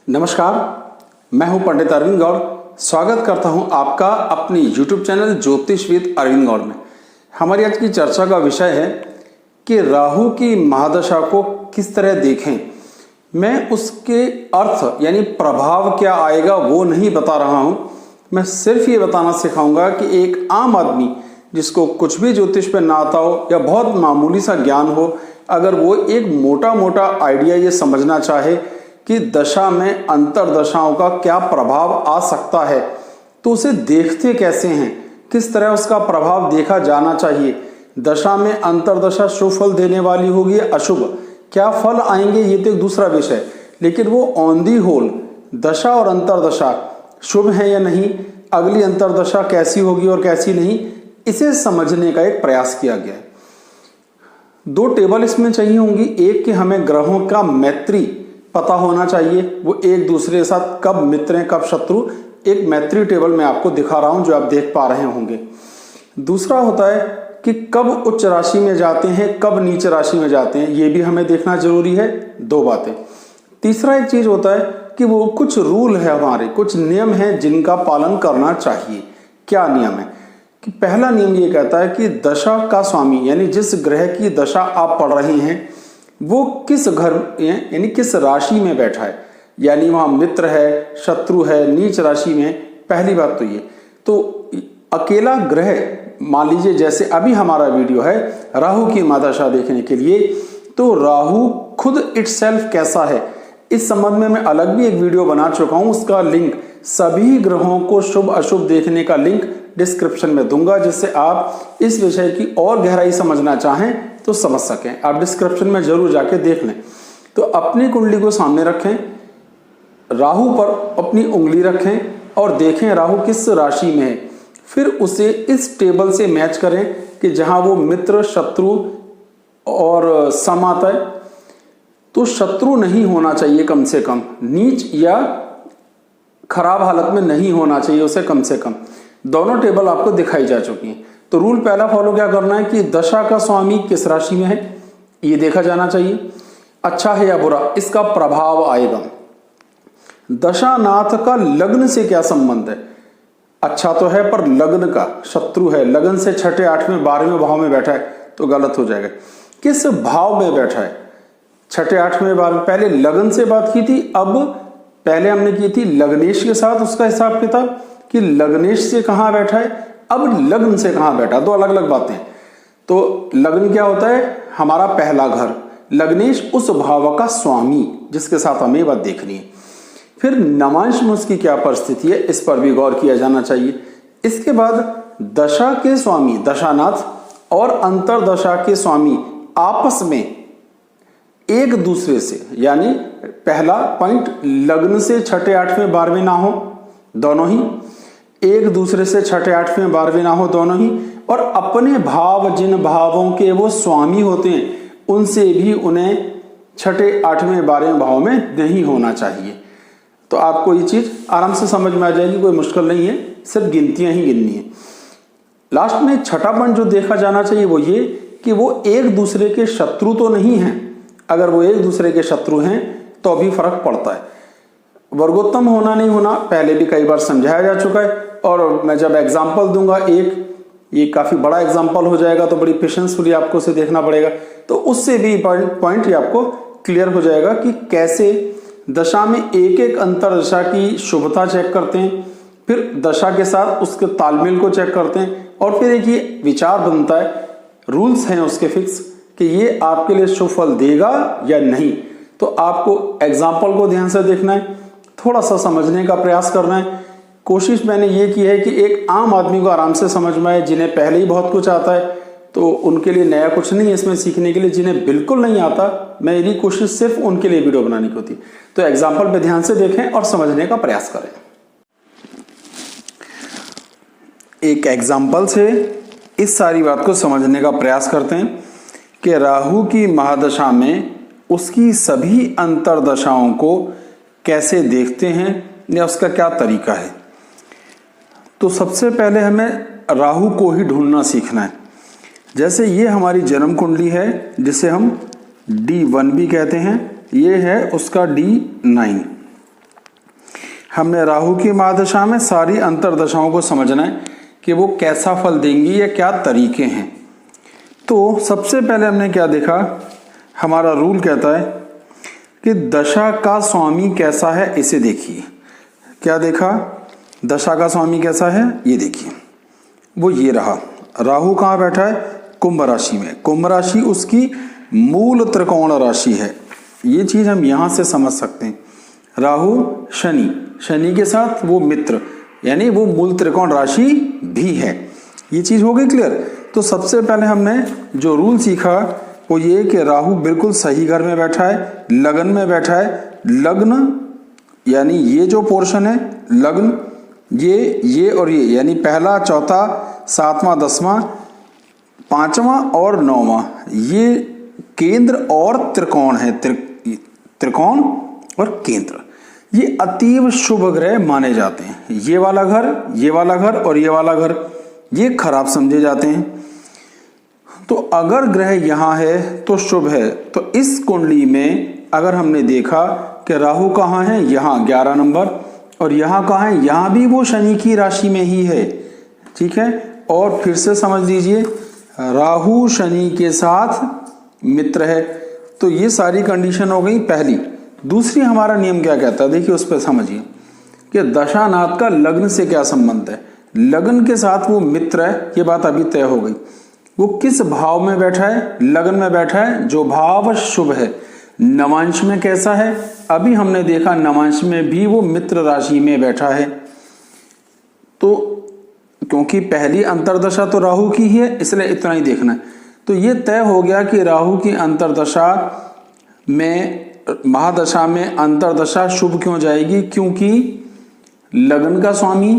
नमस्कार, मैं हूं पंडित अरविंद गौड़। स्वागत करता हूं आपका अपनी YouTube चैनल ज्योतिष विद अरविंद गौड़ में। हमारी आज की चर्चा का विषय है कि राहु की महादशा को किस तरह देखें। मैं उसके अर्थ यानी प्रभाव क्या आएगा वो नहीं बता रहा हूं। मैं सिर्फ ये बताना सिखाऊंगा कि एक आम आदमी जिसको कुछ भी ज्योतिष पे ना आता हो या बहुत मामूली सा ज्ञान हो, अगर वो एक मोटा मोटा आइडिया ये समझना चाहे कि दशा में अंतर दशाओं का क्या प्रभाव आ सकता है, तो उसे देखते कैसे हैं, किस तरह उसका प्रभाव देखा जाना चाहिए। दशा में अंतर दशा शुभ फल देने वाली होगी या अशुभ, क्या फल आएंगे ये तो एक दूसरा विषय, लेकिन वो ऑन दी होल दशा और अंतर दशा शुभ है या नहीं, अगली अंतर दशा कैसी होगी और कैसी नहीं, इसे समझने का एक प्रयास किया गया है। दो टेबल इसमें चाहिए होंगी। एक कि हमें ग्रहों का मैत्री पता होना चाहिए, वो एक दूसरे के साथ कब मित्र हैं कब शत्रु, एक मैत्री टेबल मैं आपको दिखा रहा हूं जो आप देख पा रहे होंगे। दूसरा होता है कि कब उच्च राशि में जाते हैं कब नीच राशि में जाते हैं, ये भी हमें देखना जरूरी है। दो बातें। तीसरा एक चीज होता है कि वो कुछ रूल है, हमारे कुछ नियम हैं जिनका पालन करना चाहिए। क्या नियम है कि पहला नियम ये कहता है कि दशा का स्वामी यानी जिस ग्रह की दशा आप पढ़ रहे हैं वो किस घर यानी किस राशि में बैठा है, यानी वहां मित्र है शत्रु है नीच राशि में। पहली बात तो ये, तो अकेला ग्रह मान लीजिए जैसे अभी हमारा वीडियो है राहु की महादशा देखने के लिए, तो राहु खुद इटसेल्फ कैसा है इस संबंध में मैं अलग भी एक वीडियो बना चुका हूं। उसका लिंक सभी ग्रहों को शुभ अशुभ देखने का लिंक डिस्क्रिप्शन में दूंगा, जिससे आप इस विषय की और गहराई समझना चाहें तो समझ सकें। आप डिस्क्रिप्शन में जरूर जाके देख लें। तो अपनी कुंडली को सामने रखें, राहु पर अपनी उंगली रखें और देखें राहु किस राशि में है। फिर उसे इस टेबल से मैच करें कि जहां वो मित्र शत्रु और सम आता है, तो शत्रु नहीं होना चाहिए कम से कम, नीच या खराब हालत में नहीं होना चाहिए उसे कम से कम। दोनों टेबल आपको दिखाई जा चुकी हैं। तो रूल पहला फॉलो क्या करना है कि दशा का स्वामी किस राशि में है ये देखा जाना चाहिए। अच्छा है या बुरा इसका प्रभाव आएगा। दशानाथ का लग्न से क्या संबंध है, अच्छा तो है पर लग्न का शत्रु है, लग्न से छठे आठवें 12वें भाव में बैठा है तो गलत हो जाएगा। किस भाव में बैठा है, छठे आठवें 12वें। पहले लग्न से बात की थी, अब पहले हमने की थी लग्नेश के साथ उसका हिसाब किताब कि लग्नेश से कहां बैठा है, अब लग्न से कहां बैठा, दो अलग अलग बातें। तो लग्न क्या होता है, हमारा पहला घर, लग्नेश उस भाव का स्वामी जिसके साथ हमें बात देखनी है। फिर नवांश में उसकी क्या परिस्थिति है इस पर भी गौर किया जाना चाहिए। इसके बाद दशा के स्वामी दशानाथ और अंतर दशा के स्वामी आपस में एक दूसरे से, यानी पहला पॉइंट लग्न से छठे आठवें 12वें ना हो दोनों ही, एक दूसरे से छठे आठवें 12वें ना हो दोनों ही, और अपने भाव जिन भावों के वो स्वामी होते हैं उनसे भी उन्हें छठे आठवें 12वें भाव में नहीं होना चाहिए। तो आपको ये चीज आराम से समझ में आ जाएगी, कोई मुश्किल नहीं है, सिर्फ गिनतियां ही गिननी है। लास्ट में छठा पॉइंट जो देखा जाना चाहिए वो ये कि वो एक दूसरे के शत्रु तो नहीं है। अगर वो एक दूसरे के शत्रु हैं तो भी फर्क पड़ता है। वर्गोत्तम होना नहीं होना पहले भी कई बार समझाया जा चुका है, और मैं जब एग्जाम्पल दूंगा ये काफी बड़ा एग्जाम्पल हो जाएगा तो बड़ी पेशेंसफुली आपको उसे देखना पड़ेगा, तो उससे भी पॉइंट ये आपको क्लियर हो जाएगा कि कैसे दशा में एक एक अंतर दशा की शुभता चेक करते हैं, फिर दशा के साथ उसके तालमेल को चेक करते हैं, और फिर एक ये विचार बनता है, रूल्स हैं उसके फिक्स कि ये आपके लिए शुभ फल देगा या नहीं। तो आपको एग्जाम्पल को ध्यान से देखना है, थोड़ा सा समझने का प्रयास करना है। कोशिश मैंने ये की है कि एक आम आदमी को आराम से समझ में आए, जिन्हें पहले ही बहुत कुछ आता है तो उनके लिए नया कुछ नहीं है इसमें सीखने के लिए। जिन्हें बिल्कुल नहीं आता, मेरी कोशिश सिर्फ उनके लिए वीडियो बनाने की होती। तो एग्जाम्पल पे ध्यान से देखें और समझने का प्रयास करें। एक एग्जाम्पल से इस सारी बात को समझने का प्रयास करते हैं कि राहु की महादशा में उसकी सभी अंतरदशाओं को कैसे देखते हैं या उसका क्या तरीका है। तो सबसे पहले हमें राहु को ही ढूंढना सीखना है। जैसे ये हमारी जन्म कुंडली है जिसे हम D1 भी कहते हैं, ये है उसका D9। हमने राहु की महादशा में सारी अंतर्दशाओं को समझना है कि वो कैसा फल देंगी या क्या तरीके हैं। तो सबसे पहले हमने क्या देखा, हमारा रूल कहता है कि दशा का स्वामी कैसा है, इसे देखिए। क्या देखा, दशा का स्वामी कैसा है, ये देखिए, वो ये रहा। राहु कहाँ बैठा है, कुंभ राशि में। कुंभ राशि उसकी मूल त्रिकोण राशि है, ये चीज हम यहां से समझ सकते हैं। राहु शनि, शनि के साथ वो मित्र, यानी वो मूल त्रिकोण राशि भी है। ये चीज हो गई क्लियर। तो सबसे पहले हमने जो रूल सीखा वो ये कि राहु बिल्कुल सही घर में बैठा है, लगन में बैठा है। लग्न यानी ये जो पोर्शन है लग्न, ये और ये, यानी पहला, चौथा, सातवां, दसवां, पांचवां और नौवां, ये केंद्र और त्रिकोण है। त्रिकोण और केंद्र ये अतीव शुभ ग्रह माने जाते हैं। ये वाला घर, ये वाला घर और ये वाला घर ये खराब समझे जाते हैं। तो अगर ग्रह यहां है तो शुभ है। तो इस कुंडली में अगर हमने देखा कि राहु कहाँ है, यहाँ 11 नंबर, और यहाँ कहाँ है, यहाँ भी वो शनि की राशि में ही है। ठीक है, और फिर से समझ लीजिए, राहु शनि के साथ मित्र है। तो ये सारी कंडीशन हो गई पहली। दूसरी, हमारा नियम क्या कहता है, देखिए उस पर समझिए कि दशानाथ का लग्न से क्या संबंध है। लग्न के साथ वो मित्र है, ये बात अभी तय हो गई। वो किस भाव में बैठा है, लगन में बैठा है, जो भाव शुभ है। नवांश में कैसा है, अभी हमने देखा नवांश में भी वो मित्र राशि में बैठा है। तो क्योंकि पहली अंतर्दशा तो राहु की ही है, इसलिए इतना ही देखना है। तो ये तय हो गया कि राहु की अंतर्दशा में, महादशा में अंतर्दशा शुभ क्यों जाएगी, क्योंकि लगन का स्वामी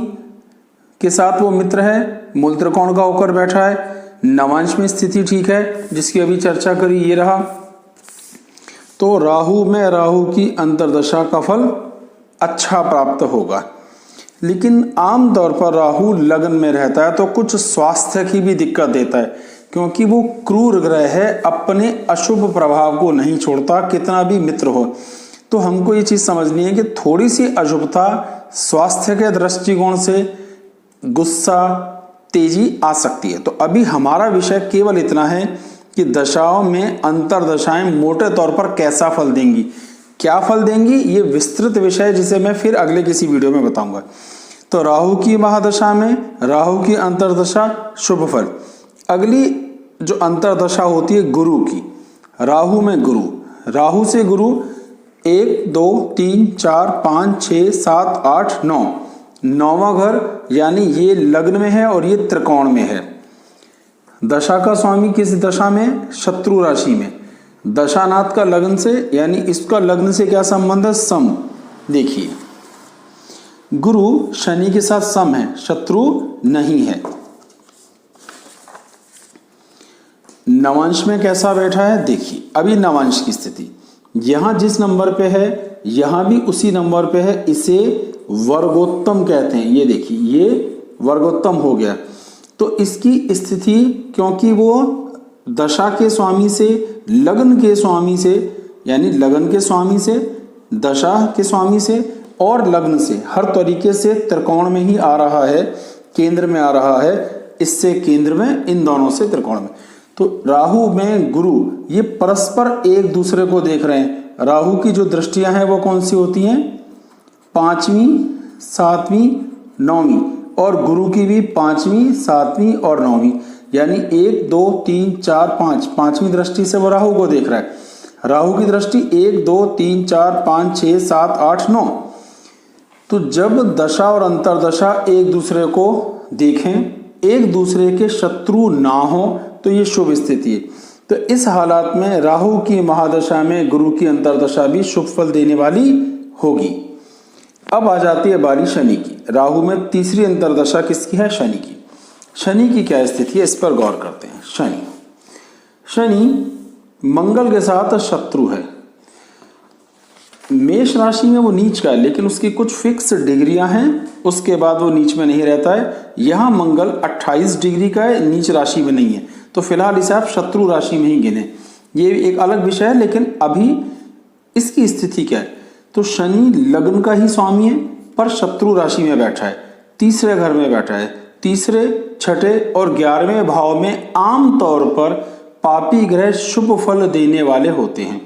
के साथ वो मित्र है, मूल त्रिकोण का होकर बैठा है। नवांश में स्थिति ठीक है, जिसकी अभी चर्चा करी, ये रहा। तो राहु में राहु की अंतर्दशा का फल अच्छा प्राप्त होगा। लेकिन आमतौर पर राहु लगन में रहता है तो कुछ स्वास्थ्य की भी दिक्कत देता है, क्योंकि वो क्रूर ग्रह है, अपने अशुभ प्रभाव को नहीं छोड़ता, कितना भी मित्र हो। तो हमको ये चीज समझनी है कि थोड़ी सी अशुभता स्वास्थ्य के दृष्टिकोण से, गुस्सा, तेजी आ सकती है। तो अभी हमारा विषय केवल इतना है कि दशाओं में अंतर्दशाएं मोटे तौर पर कैसा फल देंगी, क्या फल देंगी, ये विस्तृत विषय जिसे मैं फिर अगले किसी वीडियो में बताऊंगा। तो राहु की महादशा में राहु की अंतर्दशा शुभ फल। अगली जो अंतर्दशा होती है गुरु की, राहु में गुरु, राहु से गुरु 1 2 3 4 5 6 7 8 9, नौवां घर, यानी ये लग्न में है और ये त्रिकोण में है। दशा का स्वामी किस दशा में, शत्रु राशि में। दशानाथ का लग्न से, यानी इसका लग्न से क्या संबंध है, सम। देखिए गुरु शनि के साथ सम है, शत्रु नहीं है। नवांश में कैसा बैठा है, देखिए अभी नवांश की स्थिति यहां जिस नंबर पे है, यहां भी उसी नंबर पे है, इसे वर्गोत्तम कहते हैं। ये देखिए ये वर्गोत्तम हो गया। तो इसकी स्थिति, क्योंकि वो दशा के स्वामी से, लगन के स्वामी से, यानी लगन के स्वामी से, दशा के स्वामी से और लग्न से, हर तरीके से त्रिकोण में ही आ रहा है, केंद्र में आ रहा है, इससे केंद्र में, इन दोनों से त्रिकोण में। तो राहु में गुरु ये परस्पर एक दूसरे को देख रहे हैं। राहु की जो दृष्टियां हैं वो कौन सी होती हैं, 5वीं 7वीं 9वीं, और गुरु की भी 5वीं 7वीं और 9वीं, यानी 1 2 3 4 5, 5वीं दृष्टि से वो राहु को देख रहा है। राहु की दृष्टि 1 2 3 4 5 6 7 8 9। तो जब दशा और अंतर्दशा एक दूसरे को देखें, एक दूसरे के शत्रु ना हो, तो ये शुभ स्थिति है। तो इस हालात में राहु की महादशा में गुरु की अंतर्दशा भी शुभ फल देने वाली होगी। अब आ जाती है बारी शनि की। राहु में तीसरी अंतर्दशा किसकी है, शनि की। शनि की क्या स्थिति है, इस पर गौर करते हैं। शनि मंगल के साथ शत्रु है। मेष राशि में वो नीच का है, लेकिन उसकी कुछ फिक्स डिग्रियां हैं, उसके बाद वो नीच में नहीं रहता है। यहां मंगल 28 डिग्री का है, नीच राशि में नहीं है, तो फिलहाल इसे आप शत्रु राशि में ही गिने। ये एक अलग विषय है, लेकिन अभी इसकी स्थिति क्या है, तो शनि लग्न का ही स्वामी है, पर शत्रु राशि में बैठा है, तीसरे घर में बैठा है, तीसरे, छठे और 11वें भाव में आमतौर पर पापी ग्रह शुभ फल देने वाले होते हैं।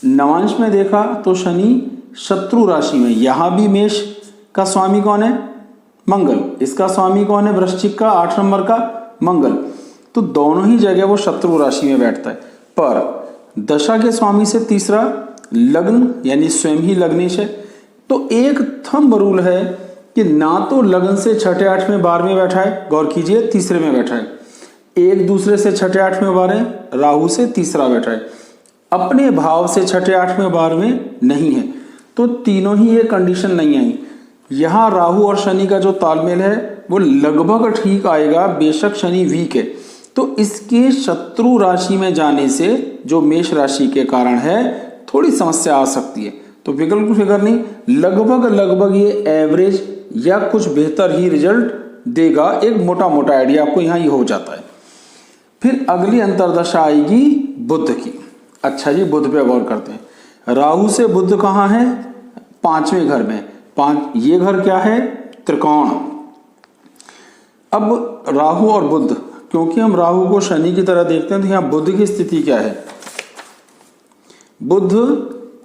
नवांश में देखा तो शनि शत्रु राशि में, यहां भी मेष का स्वामी कौन है? मंगल। इसका स्वामी कौन है? वृश्चिक का 8 नंबर का मंगल। तो दोनों ही जगह वो शत्रु राशि में बैठता है। पर दशा के स्वामी से तीसरा लग्न यानी स्वयं ही लग्नेश है। तो एक थंब रूल है कि ना तो लग्न से छठे, 8वें, 12वें बैठा है, गौर कीजिए तीसरे में बैठा है, एक दूसरे से छठे, 8वें, 12वें, राहु से तीसरा बैठा है, अपने भाव से छठे, 8वें, 12वें नहीं है। तो तीनों ही ये कंडीशन नहीं आई। यहां राहु और शनि का जो तालमेल है वो लगभग ठीक आएगा, बेशक शनि वीक है। तो इसके शत्रु राशि में जाने से जो मेष राशि के कारण है थोड़ी समस्या आ सकती है। तो बिल्कुल फिक्र नहीं, लगभग ये एवरेज या कुछ बेहतर ही रिजल्ट देगा। एक मोटा मोटा आइडिया आपको यहाँ ये हो जाता है। फिर अगली अंतरदशा आएगी बुध की। अच्छा जी, बुध पे गौर करते हैं। राहु से बुध कहाँ है? 5वें घर में। ये घर क्या है? त्रिकोण। अब राहु और बुध, क्योंकि हम राहु को शनि की तरह देखते हैं तो यहाँ बुध की स्थिति क्या है? बुध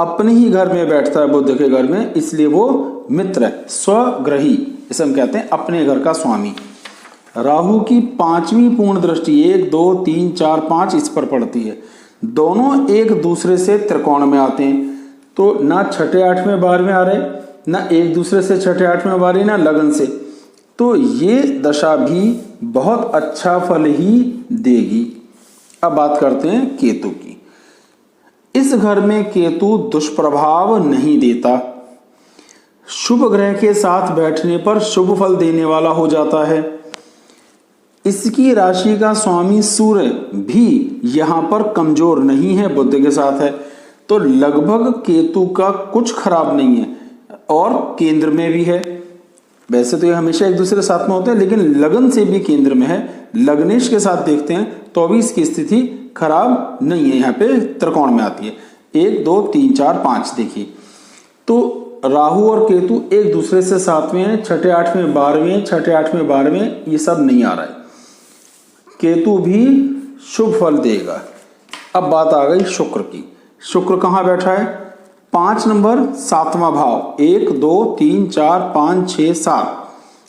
अपने ही घर में बैठता है, बुध के घर में, इसलिए वो मित्र है, स्वग्रही, इसे हम कहते हैं अपने घर का स्वामी। राहु की 5वीं पूर्ण दृष्टि 1, 2, 3, 4, 5 इस पर पड़ती है। दोनों एक दूसरे से त्रिकोण में आते हैं। तो ना छठे, 8वें, 12वें आ रहे, ना एक दूसरे से छठे, 8वें, 12वें, ना लगन से। तो ये दशा भी बहुत अच्छा फल ही देगी। अब बात करते हैं केतु की। इस घर में केतु दुष्प्रभाव नहीं देता, शुभ ग्रह के साथ बैठने पर शुभ फल देने वाला हो जाता है। इसकी राशि का स्वामी सूर्य भी यहां पर कमजोर नहीं है, बुध के साथ है। तो लगभग केतु का कुछ खराब नहीं है और केंद्र में भी है। वैसे तो ये हमेशा एक दूसरे साथ में होते हैं, लेकिन लगन से भी केंद्र में है। लग्नेश के साथ देखते हैं तो भी इसकी स्थिति खराब नहीं है, यहाँ पे त्रिकोण में आती है। 1, 2, 3, 4, 5 देखिए। तो राहु और केतु एक दूसरे से साथ में है, छठे, 8वें, 12वें, छठे, 8वें, 12वें, ये सब नहीं आ रहा है। केतु भी शुभ फल देगा। अब बात आ गई शुक्र की। शुक्र कहाँ बैठा है? 5 नंबर 7वां भाव। 1, 2, 3, 4, 5, 6, 7,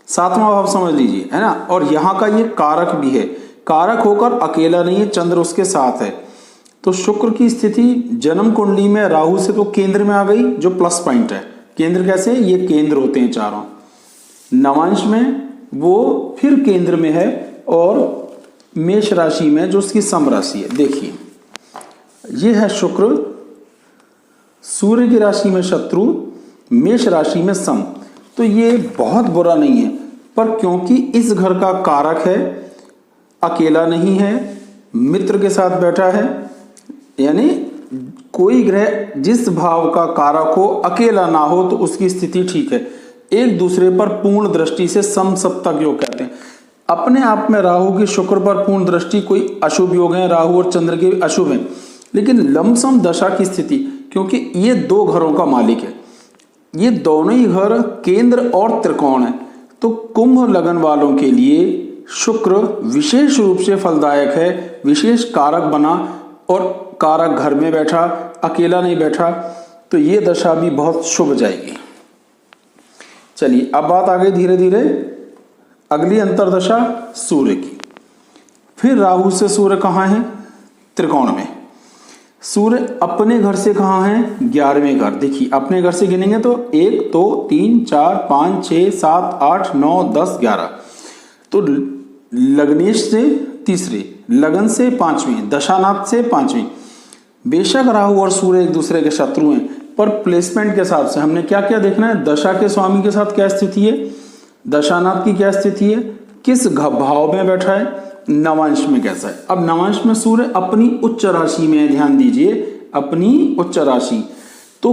7वां भाव समझ लीजिए, है ना। और यहाँ का ये कारक भी है, कारक होकर अकेला नहीं है, चंद्र उसके साथ है। तो शुक्र की स्थिति जन्म कुंडली में राहु से तो केंद्र में आ गई, जो प्लस पॉइंट है। केंद्र कैसे? ये केंद्र होते हैं चारों। नवांश में वो फिर केंद्र में है और मेष राशि में जो उसकी सम राशि है। देखिए ये है शुक्र, सूर्य की राशि में शत्रु, मेष राशि में सम। तो ये बहुत बुरा नहीं है, पर क्योंकि इस घर का कारक है, अकेला नहीं है, मित्र के साथ बैठा है, यानी कोई ग्रह जिस भाव का कारक हो, अकेला ना हो, तो उसकी स्थिति ठीक है। एक दूसरे पर पूर्ण दृष्टि से सम सप्तक योग कहते हैं। अपने आप में राहु की शुक्र पर पूर्ण दृष्टि कोई अशुभ योग है, राहु और चंद्र के अशुभ हैं, लेकिन लमसम दशा की स्थिति, क्योंकि ये 2 घरों का मालिक है, ये दोनों ही घर केंद्र और त्रिकोण है। तो कुंभ लगन वालों के लिए शुक्र विशेष रूप से फलदायक है, विशेष कारक बना और कारक घर में बैठा, अकेला नहीं बैठा, तो ये दशा भी बहुत शुभ जाएगी। चलिए अब बात आ गई धीरे धीरे अगली अंतरदशा सूर्य की। फिर राहु से सूर्य कहाँ है? त्रिकोण में। सूर्य अपने घर से कहाँ है? 11वें घर। देखिए अपने घर से गिनेंगे तो 1, 2, 3, 4, 5, 6, 7, 8, 9, 10, 11। तो लग्नेश से तीसरे, लगन से 5वीं, दशानाथ से 5वीं। बेशक राहु और सूर्य एक दूसरे के शत्रु हैं, पर प्लेसमेंट के हिसाब से हमने क्या क्या देखना है? दशा के स्वामी के साथ क्या स्थिति है, दशानाथ की क्या स्थिति है, किस भाव में बैठा है, नवांश में कैसा है। अब नवांश में सूर्य अपनी उच्च राशि में, ध्यान दीजिए, अपनी उच्च राशि। तो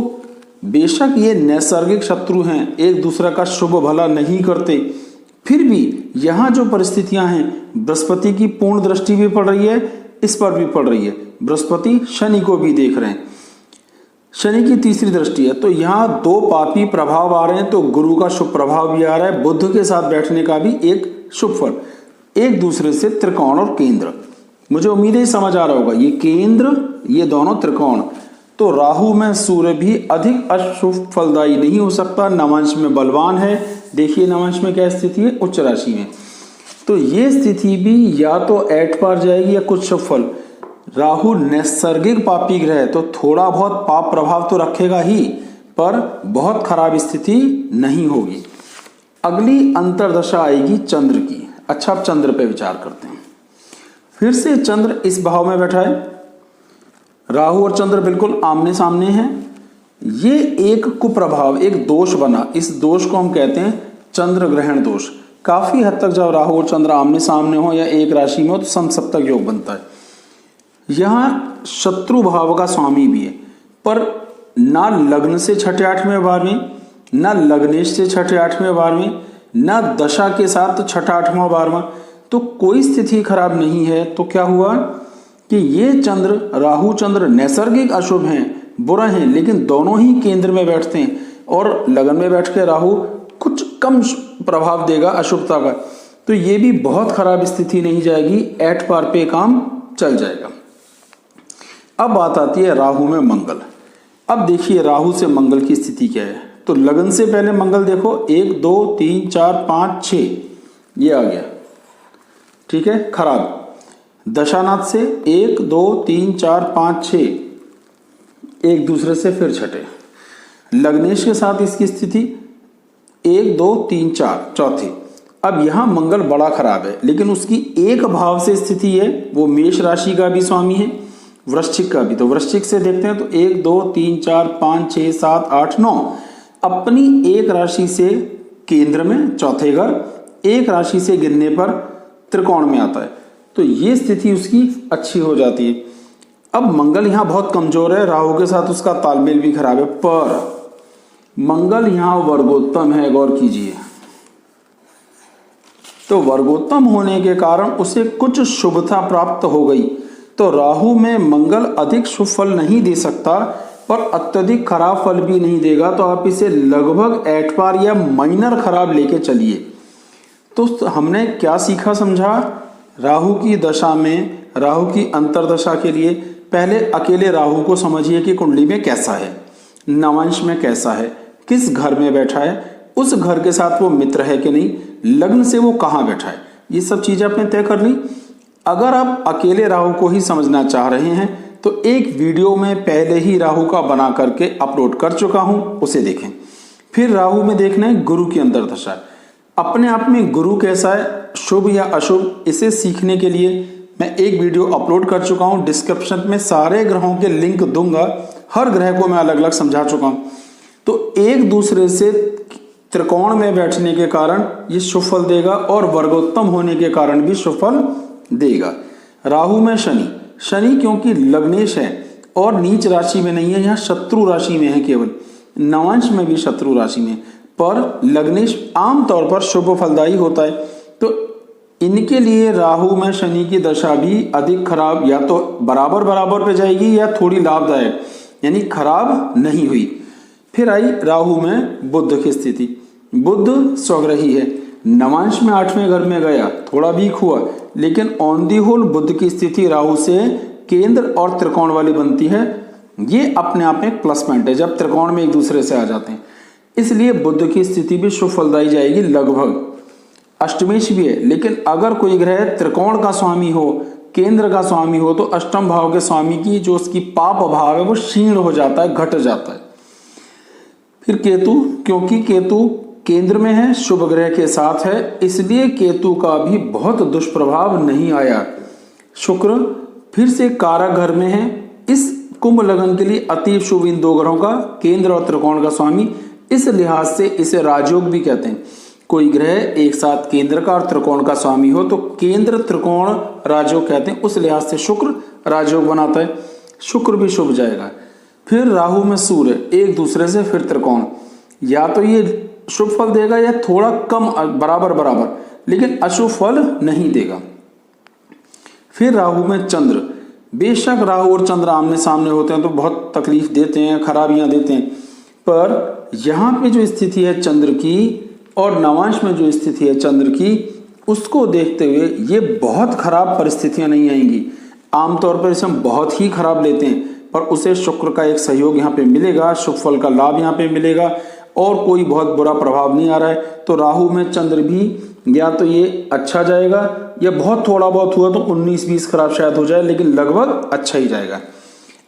बेशक ये नैसर्गिक शत्रु हैं, एक दूसरे का शुभ भला नहीं करते, फिर भी यहां जो परिस्थितियां हैं, बृहस्पति की पूर्ण दृष्टि भी पड़ रही है, इस पर भी पड़ रही है, बृहस्पति शनि को भी देख रहे हैं। शनि की तीसरी दृष्टि है, तो यहाँ दो पापी प्रभाव आ रहे हैं, तो गुरु का शुभ प्रभाव भी आ रहा है, बुध के साथ बैठने का भी एक शुभ फल, एक दूसरे से त्रिकोण और केंद्र। मुझे उम्मीद है समझ आ रहा होगा, ये केंद्र ये दोनों त्रिकोण, तो राहु में सूर्य भी अधिक अशुभ फलदायी नहीं हो सकता। नवांश में बलवान है, देखिए नवांश में क्या स्थिति है, उच्च राशि में, तो ये स्थिति भी या तो 8 पार जाएगी या कुछ शुभ फल। राहु नैसर्गिक पापी ग्रह है, तो थोड़ा बहुत पाप प्रभाव तो रखेगा ही, पर बहुत खराब स्थिति नहीं होगी। अगली अंतर्दशा आएगी चंद्र की। अच्छा, अब चंद्र पे विचार करते हैं। फिर से चंद्र इस भाव में बैठा है, राहु और चंद्र बिल्कुल आमने सामने हैं। ये एक कुप्रभाव, एक दोष बना, इस दोष को हम कहते हैं चंद्र ग्रहण दोष। काफी हद तक जब राहु और चंद्र आमने सामने हो या एक राशि में हो तो समसप्तक योग बनता है। यहाँ शत्रु भाव का स्वामी भी है, पर ना लग्न से छठे आठवें बार में, ना लग्नेश से छठे आठवें बार में, ना दशा के साथ छठा आठवां बार में, तो कोई स्थिति खराब नहीं है। तो क्या हुआ कि ये चंद्र, राहु चंद्र नैसर्गिक अशुभ हैं, बुरा हैं, लेकिन दोनों ही केंद्र में बैठते हैं, और लगन में बैठ के राहु कुछ कम प्रभाव देगा अशुभता का, तो ये भी बहुत खराब स्थिति नहीं जाएगी, 8 पार पे काम चल जाएगा। अब बात आती है राहु में मंगल। अब देखिए राहु से मंगल की स्थिति क्या है, तो लगन से पहले मंगल देखो 1 2 3 4 5 6 ये आ गया, ठीक है, खराब। दशानाथ से 1 2 3 4 5 6 एक दूसरे से फिर छठे। लग्नेश के साथ इसकी स्थिति 1 2 3 4 चौथी। अब यहां मंगल बड़ा खराब है, लेकिन उसकी एक भाव से स्थिति है, वो मेष राशि का भी स्वामी है, वृश्चिक का भी। तो वृश्चिक से देखते हैं तो 1 2 3 4 5 6 7 8 9 अपनी एक राशि से केंद्र में चौथे घर, एक राशि से गिनने पर त्रिकोण में आता है, तो ये स्थिति उसकी अच्छी हो जाती है। अब मंगल यहाँ बहुत कमजोर है, राहु के साथ उसका तालमेल भी खराब है, पर मंगल यहाँ वर्गोत्तम है, गौर कीजिए। तो वर्गोत्तम होने के कारण उसे कुछ शुभता प्राप्त हो गई। तो राहु में मंगल अधिक शुभ फल नहीं दे सकता, पर अत्यधिक खराब फल भी नहीं देगा, तो आप इसे लगभग 8 पार या माइनर खराब लेके चलिए। तो हमने क्या सीखा समझा, राहु की दशा में, राहु की अंतर्दशा के लिए पहले अकेले राहु को समझिए कि कुंडली में कैसा है, नवांश में कैसा है, किस घर में बैठा है, उस घर के साथ वो मित्र है कि नहीं, लग्न से वो कहाँ बैठा है, ये सब चीजें आपने तय कर ली। अगर आप अकेले राहु को ही समझना चाह रहे हैं तो एक वीडियो में पहले ही राहु का बना करके अपलोड कर चुका हूं, उसे देखें। फिर राहु में देखना है गुरु की अंतर्दशा, अपने आप में गुरु कैसा है, शुभ या अशुभ, इसे सीखने के लिए मैं एक वीडियो अपलोड कर चुका हूं। डिस्क्रिप्शन में सारे ग्रहों के लिंक दूंगा, हर ग्रह को मैं अलग अलग समझा चुका हूं। तो एक दूसरे से त्रिकोण में बैठने के कारण ये शुभ फल देगा, और वर्गोत्तम होने के कारण भी शुभ फल देगा। राहु में शनि, शनि क्योंकि लग्नेश है और नीच राशि में नहीं है, यहाँ शत्रु राशि में है, केवल नवांश में भी शत्रु राशि में, पर लग्नेश आमतौर पर शुभ फलदायी होता है। तो इनके लिए राहु में शनि की दशा भी अधिक खराब, या तो बराबर बराबर पे जाएगी या थोड़ी लाभदायक, यानी खराब नहीं हुई। फिर आई राहु में बुध की स्थिति। बुध स्वग्रही है, नवांश में 8वें घर में गया, थोड़ा वीक हुआ, लेकिन ऑन दी होल बुध की स्थिति राहु से केंद्र और त्रिकोण वाली बनती है। ये अपने आप में एक प्लस पॉइंट है जब त्रिकोण में एक दूसरे से आ जाते हैं, इसलिए बुध की स्थिति भी शुभ फलदायी जाएगी लगभग। अष्टमेश भी है, लेकिन अगर कोई ग्रह त्रिकोण का स्वामी हो, केंद्र का स्वामी हो, तो अष्टम भाव के स्वामी की जो उसकी पाप भाव है वो क्षीण हो जाता है, घट जाता है। फिर केतु, क्योंकि केतु केंद्र में है, शुभ ग्रह के साथ है, इसलिए केतु का भी बहुत दुष्प्रभाव नहीं आया। शुक्र फिर से कारक घर में है, इस कुंभ लगन के लिए अति शुभ इन दो ग्रहों का, केंद्र और त्रिकोण का स्वामी, इस लिहाज से इसे राजयोग भी कहते हैं। कोई ग्रह एक साथ केंद्र का और त्रिकोण का स्वामी हो तो केंद्र त्रिकोण राजयोग कहते हैं, उस लिहाज से शुक्र राजयोग बनाता है, शुक्र भी शुभ जाएगा। फिर राहु में सूर्य, एक दूसरे से फिर त्रिकोण, या तो ये शुभ फल देगा या थोड़ा कम, बराबर बराबर, लेकिन अशुभ फल नहीं देगा। फिर राहु में चंद्र, बेशक राहु और चंद्र आमने सामने होते हैं तो बहुत तकलीफ देते हैं, खराबियां देते हैं, पर यहाँ पे जो स्थिति है चंद्र की और नवांश में जो स्थिति है चंद्र की, उसको देखते हुए ये बहुत खराब परिस्थितियां नहीं आएंगी। आमतौर पर इसे हम बहुत ही खराब लेते हैं, पर उसे शुक्र का एक सहयोग यहाँ पे मिलेगा, शुभ फल का लाभ यहाँ पे मिलेगा और कोई बहुत बुरा प्रभाव नहीं आ रहा है। तो राहु में चंद्र भी या तो ये अच्छा जाएगा या बहुत थोड़ा बहुत हुआ तो 19-20 खराब शायद हो जाए, लेकिन लगभग अच्छा ही जाएगा।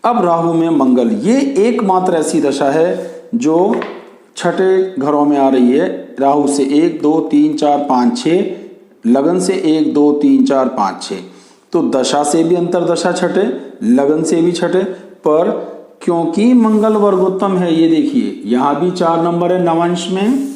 अब राहु में मंगल, ये एकमात्र ऐसी दशा है जो छठे घरों में आ रही है। राहु से 1 2 3 4 5 6, लगन से 1 2 3 4 5 6, तो दशा से भी अंतरदशा छठे, लगन से भी छठे, पर क्योंकि मंगल वर्गोत्तम है, ये देखिए यहाँ भी 4 नंबर है नवांश में,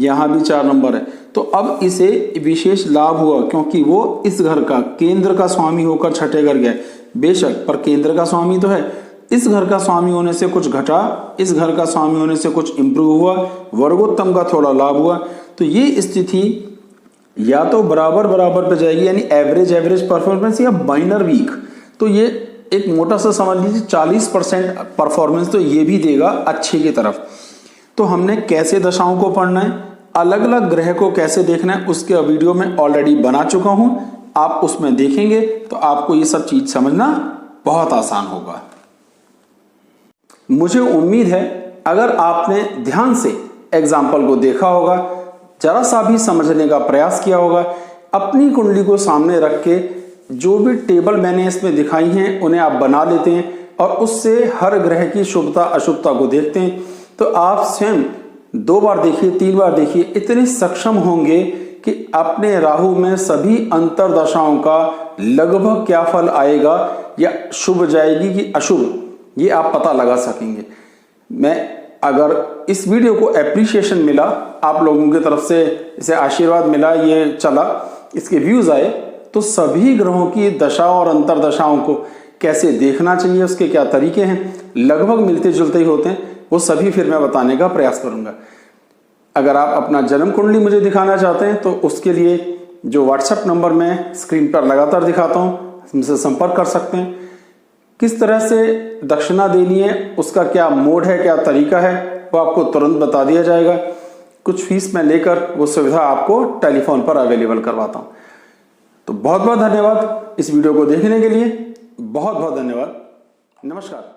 यहाँ भी 4 नंबर है, तो अब इसे विशेष लाभ हुआ क्योंकि वो इस घर का केंद्र का स्वामी होकर छठे घर गया। बेशक पर केंद्र का स्वामी तो है, इस घर का स्वामी होने से कुछ घटा, इस घर का स्वामी होने से कुछ इंप्रूव हुआ, वर्गोत्तम का थोड़ा लाभ हुआ। तो ये स्थिति या तो बराबर बराबर पे जाएगी यानी एवरेज परफॉर्मेंस, या माइनर वीक। तो ये एक मोटा सा समझ लीजिए 40% परफॉर्मेंस तो ये भी देगा अच्छे की तरफ। तो हमने कैसे दशाओं को पढ़ना है, अलग अलग ग्रह को कैसे देखना है, उसके वीडियो में ऑलरेडी बना चुका हूं, आप उसमें देखेंगे तो आपको ये सब चीज समझना बहुत आसान होगा। मुझे उम्मीद है अगर आपने ध्यान से एग्जाम्पल को देखा होगा, जरा सा भी समझने का प्रयास किया होगा, अपनी कुंडली को सामने रख के जो भी टेबल मैंने इसमें दिखाई हैं उन्हें आप बना लेते हैं और उससे हर ग्रह की शुभता अशुभता को देखते हैं, तो आप स्वयं 2 बार देखिए, 3 बार देखिए, इतने सक्षम होंगे कि अपने राहु में सभी अंतरदशाओं का लगभग क्या फल आएगा या शुभ जाएगी कि अशुभ, ये आप पता लगा सकेंगे। मैं अगर इस वीडियो को एप्रिसिएशन मिला, आप लोगों की तरफ से इसे आशीर्वाद मिला, ये चला, इसके व्यूज आए, तो सभी ग्रहों की दशा और अंतरदशाओं को कैसे देखना चाहिए, उसके क्या तरीके हैं, लगभग मिलते जुलते ही होते हैं, वो सभी फिर मैं बताने का प्रयास करूंगा। अगर आप अपना जन्म कुंडली मुझे दिखाना चाहते हैं तो उसके लिए जो व्हाट्सएप नंबर मैं स्क्रीन पर लगातार दिखाता हूं, हमसे संपर्क कर सकते हैं। किस तरह से दक्षिणा देनी है, उसका क्या मोड है, क्या तरीका है, वो आपको तुरंत बता दिया जाएगा। कुछ फीस में लेकर वो सुविधा आपको टेलीफोन पर अवेलेबल करवाता हूं। तो बहुत बहुत धन्यवाद इस वीडियो को देखने के लिए, बहुत बहुत धन्यवाद। नमस्कार।